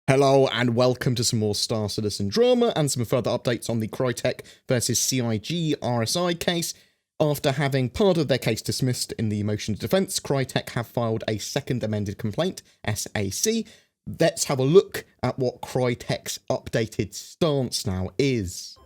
Hello and welcome to some more Star Citizen drama and some further updates on the Crytek versus CIG RSI case. After having part of their case dismissed in the motion of defence, Crytek have filed a second amended complaint, SAC. Let's have a look at what Crytek's updated stance now is.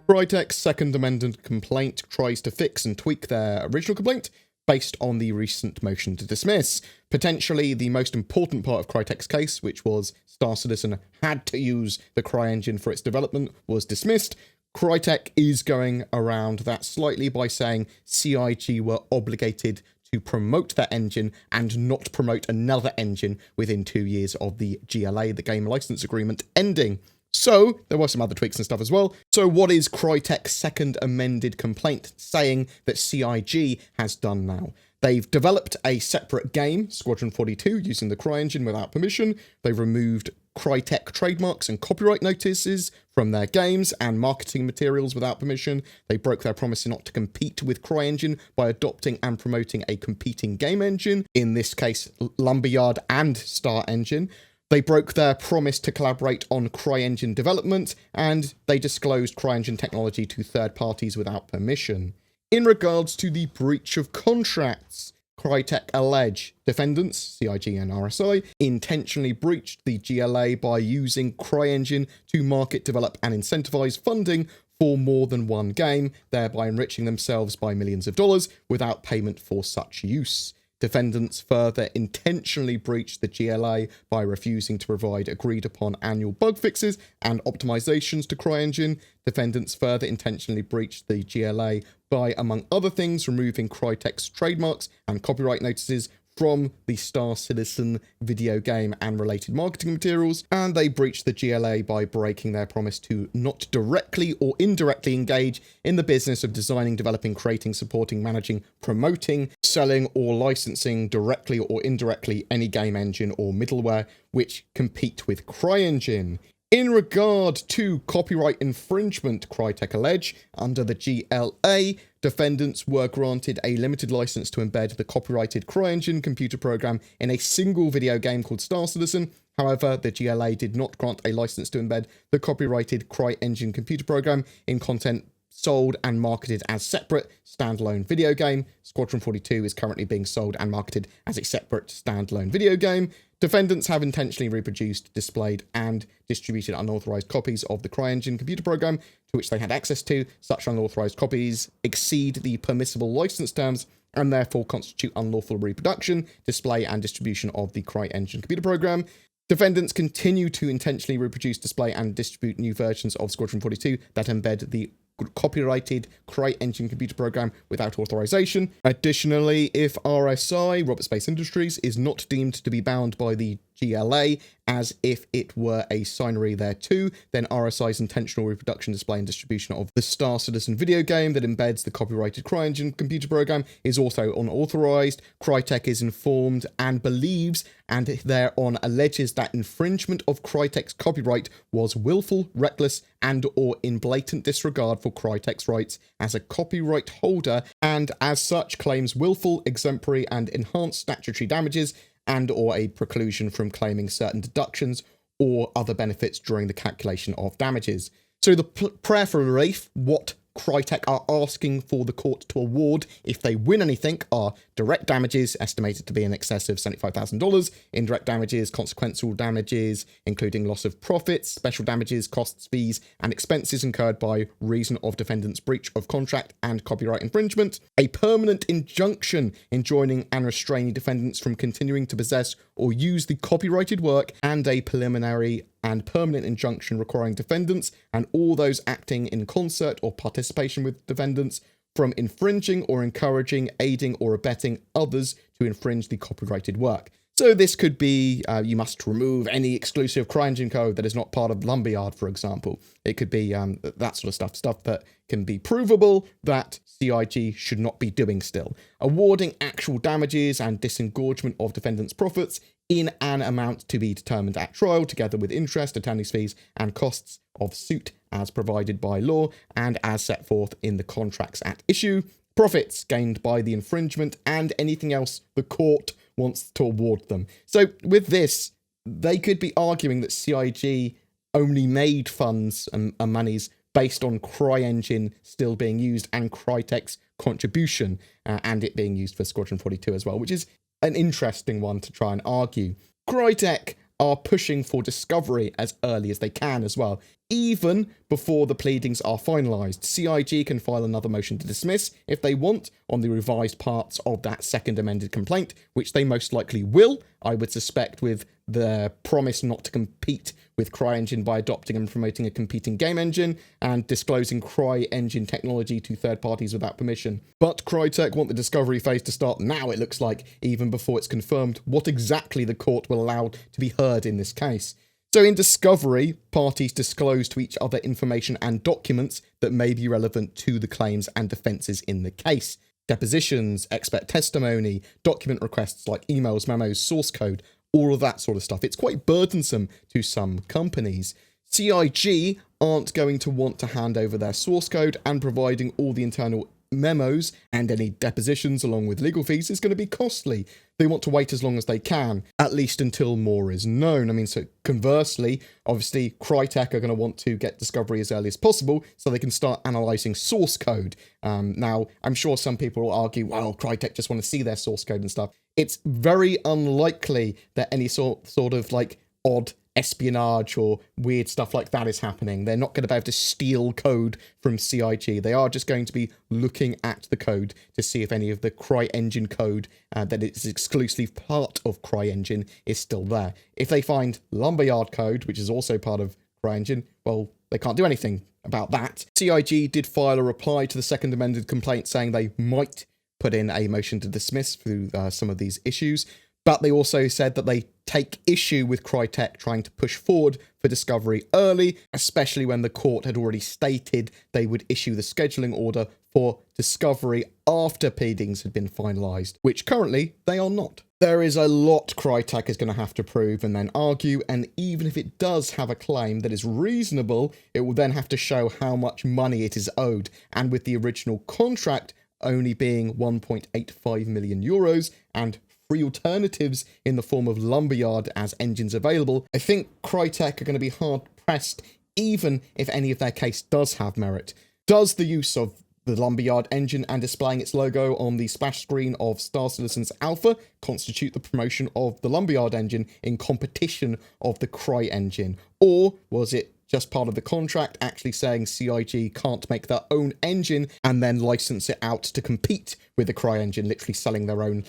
Crytek's second amended complaint tries to fix and tweak their original complaint based on the recent motion to dismiss. Potentially the most important part of Crytek's case, which was Star Citizen had to use the CryEngine for its development, was dismissed. Crytek is going around that slightly by saying CIG were obligated to promote that engine and not promote another engine within 2 years of the GLA, the game license agreement, ending. So, there were some other tweaks and stuff as well. So what is Crytek's second amended complaint saying that CIG has done now? They've developed a separate game, Squadron 42, using the CryEngine without permission. They've removed Crytek trademarks and copyright notices from their games and marketing materials without permission. They broke their promise not to compete with CryEngine by adopting and promoting a competing game engine, in this case, Lumberyard and StarEngine. They broke their promise to collaborate on CryEngine development, and they disclosed CryEngine technology to third parties without permission. In regards to the breach of contracts, Crytek allege defendants, CIG and RSI, intentionally breached the GLA by using CryEngine to market, develop, and incentivize funding for more than one game, thereby enriching themselves by millions of dollars without payment for such use. Defendants further intentionally breached the GLA by refusing to provide agreed-upon annual bug fixes and optimizations to CryEngine. Defendants further intentionally breached the GLA by, among other things, removing Crytek's trademarks and copyright notices from the Star Citizen video game and related marketing materials, and they breached the GLA by breaking their promise to not directly or indirectly engage in the business of designing, developing, creating, supporting, managing, promoting, selling, or licensing directly or indirectly any game engine or middleware which compete with CryEngine. In regard to copyright infringement, Crytek allege, under the GLA, defendants were granted a limited license to embed the copyrighted CryEngine computer program in a single video game called Star Citizen. However, the GLA did not grant a license to embed the copyrighted CryEngine computer program in content sold and marketed as separate standalone video game. Squadron 42 is currently being sold and marketed as a separate standalone video game. Defendants have intentionally reproduced, displayed, and distributed unauthorized copies of the CryEngine computer program to which they had access to. Such unauthorized copies exceed the permissible license terms and therefore constitute unlawful reproduction, display, and distribution of the CryEngine computer program. Defendants continue to intentionally reproduce, display, and distribute new versions of Squadron 42 that embed the copyrighted CryEngine computer program without authorization. Additionally, if RSI, Robert Space Industries, is not deemed to be bound by the GLA as if it were a signatory thereto, then RSI's intentional reproduction, display, and distribution of the Star Citizen video game that embeds the copyrighted CryEngine computer program is also unauthorized. Crytek is informed and believes and thereon alleges that infringement of Crytek's copyright was willful, reckless, and or in blatant disregard for Crytek's rights as a copyright holder, and as such claims willful, exemplary, and enhanced statutory damages and or a preclusion from claiming certain deductions or other benefits during the calculation of damages. So the prayer for relief, what Crytek are asking for the court to award if they win anything, are direct damages, estimated to be in excess of $75,000, indirect damages, consequential damages, including loss of profits, special damages, costs, fees, and expenses incurred by reason of defendant's breach of contract and copyright infringement, a permanent injunction enjoining and restraining defendants from continuing to possess or use the copyrighted work, and a preliminary and permanent injunction requiring defendants and all those acting in concert or participation with defendants from infringing or encouraging, aiding or abetting others to infringe the copyrighted work. So this could be, you must remove any exclusive CryEngine code that is not part of Lumberyard, for example. It could be that sort of stuff that can be provable that CIG should not be doing still. Awarding actual damages and disengorgement of defendants' profits in an amount to be determined at trial, together with interest, attorney's fees, and costs of suit as provided by law and as set forth in the contracts at issue, profits gained by the infringement, and anything else the court wants to award them. So with this, they could be arguing that CIG only made funds and monies based on CryEngine still being used and Crytek's contribution and it being used for Squadron 42 as well, which is an interesting one to try and argue. Crytek are pushing for discovery as early as they can as well, even before the pleadings are finalised. CIG can file another motion to dismiss if they want on the revised parts of that second amended complaint, which they most likely will, I would suspect, with the promise not to compete with CryEngine by adopting and promoting a competing game engine and disclosing CryEngine technology to third parties without permission. But Crytek want the discovery phase to start now, it looks like, even before it's confirmed what exactly the court will allow to be heard in this case. So in discovery, parties disclose to each other information and documents that may be relevant to the claims and defences in the case. Depositions, expert testimony, document requests like emails, memos, source code, all of that sort of stuff. It's quite burdensome to some companies. CIG aren't going to want to hand over their source code, and providing all the internal memos and any depositions along with legal fees is going to be costly. They want to wait as long as they can, at least until more is known. I mean, so conversely, obviously, Crytek are going to want to get discovery as early as possible so they can start analysing source code. Now, I'm sure some people will argue, well, Crytek just want to see their source code and stuff. It's very unlikely that any sort of like odd espionage or weird stuff like that is happening. They're not going to be able to steal code from CIG. They are just going to be looking at the code to see if any of the CryEngine code that is exclusively part of CryEngine is still there. If they find Lumberyard code, which is also part of CryEngine, well, they can't do anything about that. CIG did file a reply to the second amended complaint saying they might put in a motion to dismiss through some of these issues, but they also said that they take issue with Crytek trying to push forward for discovery early, especially when the court had already stated they would issue the scheduling order for discovery after pleadings had been finalised, which currently they are not. There is a lot Crytek is going to have to prove and then argue, and even if it does have a claim that is reasonable, it will then have to show how much money it is owed, and with the original contract only being 1.85 million euros and free alternatives in the form of Lumberyard as engines available, I think Crytek are going to be hard pressed even if any of their case does have merit. Does the use of the Lumberyard engine and displaying its logo on the splash screen of Star Citizen's Alpha constitute the promotion of the Lumberyard engine in competition of the CryEngine? Or was it just part of the contract actually saying CIG can't make their own engine and then license it out to compete with the CryEngine, literally selling their own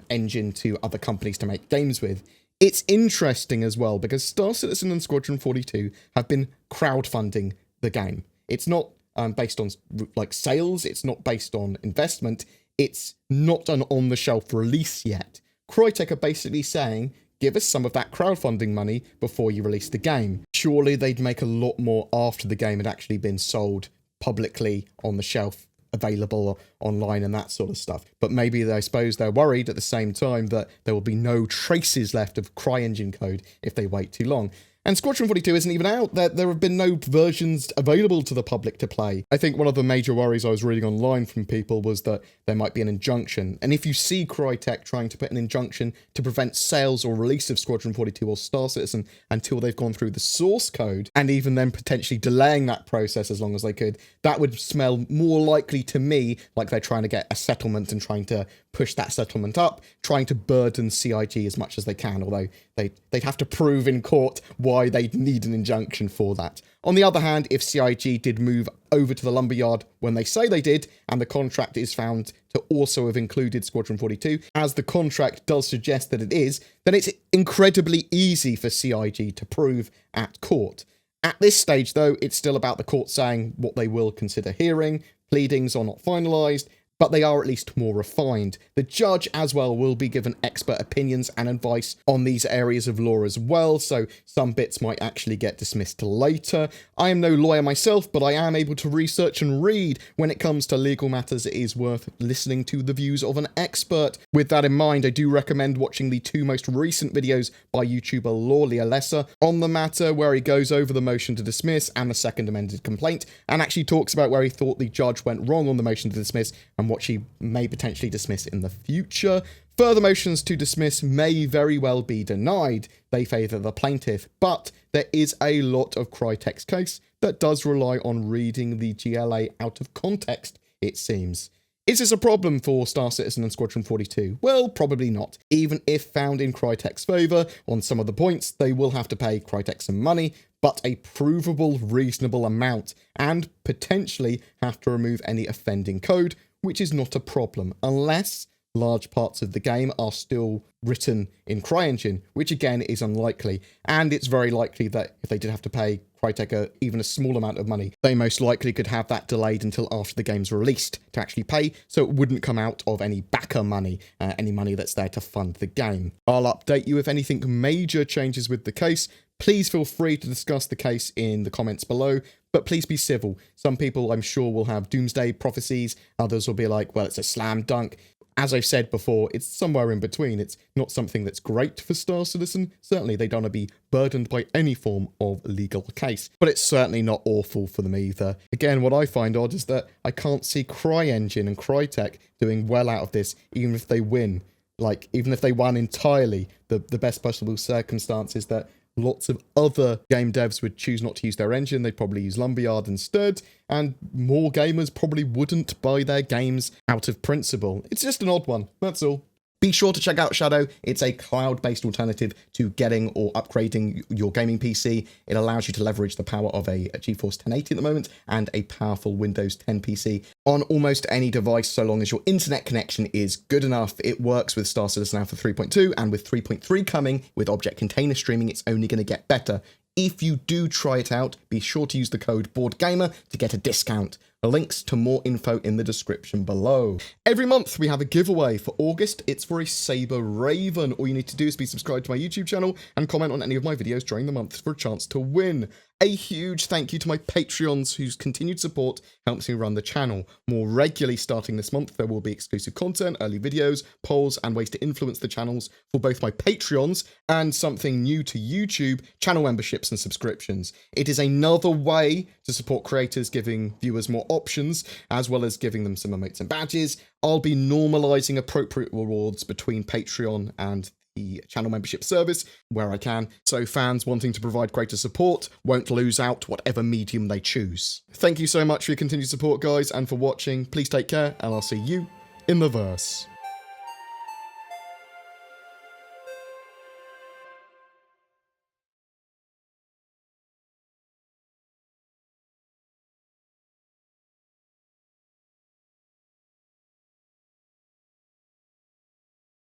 engine to other companies to make games with? It's interesting as well because Star Citizen and Squadron 42 have been crowdfunding the game. It's not based on like sales, it's not based on investment, it's not an on-the-shelf release yet. Crytek are basically saying, give us some of that crowdfunding money before you release the game. Surely they'd make a lot more after the game had actually been sold publicly on the shelf, available online and that sort of stuff. But maybe I suppose they're worried at the same time that there will be no traces left of CryEngine code if they wait too long. And Squadron 42 isn't even out. There have been no versions available to the public to play. I think one of the major worries I was reading online from people was that there might be an injunction. And if you see Crytek trying to put an injunction to prevent sales or release of Squadron 42 or Star Citizen until they've gone through the source code, and even then potentially delaying that process as long as they could, that would smell more likely to me like they're trying to get a settlement and trying to push that settlement up, trying to burden CIG as much as they can, although they'd have to prove in court why they'd need an injunction for that. On the other hand, if CIG did move over to the Lumberyard when they say they did, and the contract is found to also have included Squadron 42, as the contract does suggest that it is, then it's incredibly easy for CIG to prove at court. At this stage, though, it's still about the court saying what they will consider hearing. Pleadings are not finalised. but they are at least more refined. The judge as well will be given expert opinions and advice on these areas of law as well, so some bits might actually get dismissed later. I am no lawyer myself, but I am able to research and read. When it comes to legal matters, it is worth listening to the views of an expert. With that in mind, I do recommend watching the two most recent videos by YouTuber Lawley Alessa on the matter, where he goes over the motion to dismiss and the second amended complaint, and actually talks about where he thought the judge went wrong on the motion to dismiss and what she may potentially dismiss in the future. Further motions to dismiss may very well be denied. They favour the plaintiff, but there is a lot of Crytek's case that does rely on reading the GLA out of context, it seems. Is this a problem for Star Citizen and Squadron 42? Well, probably not. Even if found in Crytek's favour on some of the points, they will have to pay Crytek some money, but a provable, reasonable amount, and potentially have to remove any offending code, which is not a problem, unless large parts of the game are still written in CryEngine, which again is unlikely, and it's very likely that if they did have to pay Crytek even a small amount of money, they most likely could have that delayed until after the game's released to actually pay, so it wouldn't come out of any backer money, any money that's there to fund the game. I'll update you if anything major changes with the case. Please feel free to discuss the case in the comments below, but please be civil. Some people, I'm sure, will have doomsday prophecies, others will be like, well, it's a slam dunk. As I've said before, it's somewhere in between. It's not something that's great for Star Citizen. Certainly, they don't want to be burdened by any form of legal case. But it's certainly not awful for them either. Again, what I find odd is that I can't see CryEngine and Crytek doing well out of this, even if they win. Like, even if they won entirely, the best possible circumstance is that lots of other game devs would choose not to use their engine. They'd probably use Lumberyard instead, and more gamers probably wouldn't buy their games out of principle. It's just an odd one, that's all. Be sure to check out Shadow. It's a cloud-based alternative to getting or upgrading your gaming PC. It allows you to leverage the power of a GeForce 1080 at the moment and a powerful Windows 10 PC on almost any device, so long as your internet connection is good enough. It works with Star Citizen Alpha 3.2, and with 3.3 coming, with object container streaming, it's only going to get better. If you do try it out, be sure to use the code BoredGamer to get a discount. Links to more info in the description below. Every month we have a giveaway. For August, it's for a Saber Raven. All you need to do is be subscribed to my YouTube channel and comment on any of my videos during the month for a chance to win. A huge thank you to my Patreons whose continued support helps me run the channel. More regularly starting this month, there will be exclusive content, early videos, polls, and ways to influence the channels for both my Patreons and something new to YouTube, channel memberships and subscriptions. It is another way to support creators, giving viewers more options, as well as giving them some emotes and badges. I'll be normalizing appropriate rewards between Patreon and the channel membership service where I can, so fans wanting to provide greater support won't lose out whatever medium they choose. Thank you so much for your continued support, guys, and for watching. Please take care, and I'll see you in the verse.